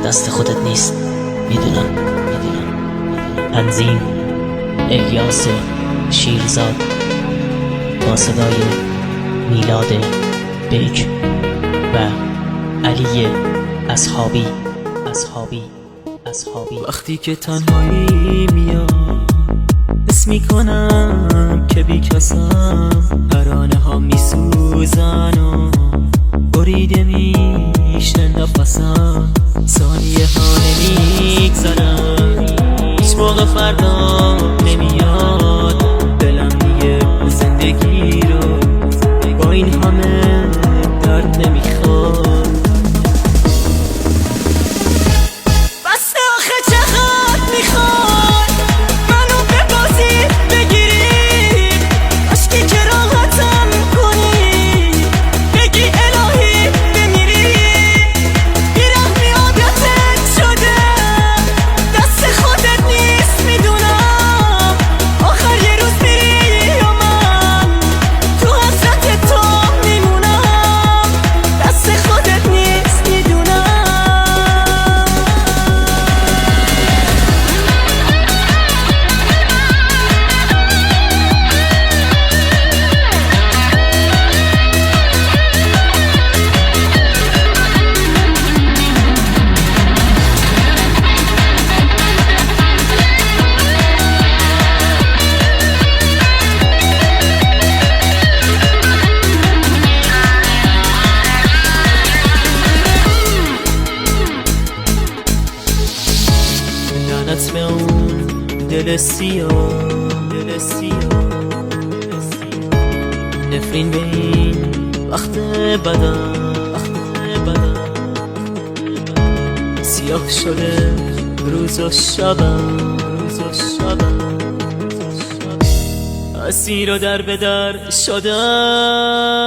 دست خودت نیست. میدونم. تنظیم الیاس شیرزاد با صدای میلاد بیک و علی اصحابی. وقتی که تنهایی میاد حس میکنم که بی کسم، ترانه ها میسوزن و بریده میشه نفسم، ثانیه ها نمیگذرم، هیچ موقع فردا نمیاد، دلم میگه زندگی رو با این همه درد نمیخواد. لعنت به اون دل سیاه، نفرین به این وقت بدم، سیاه شده روز و شبم، اسیر و در به در شدم.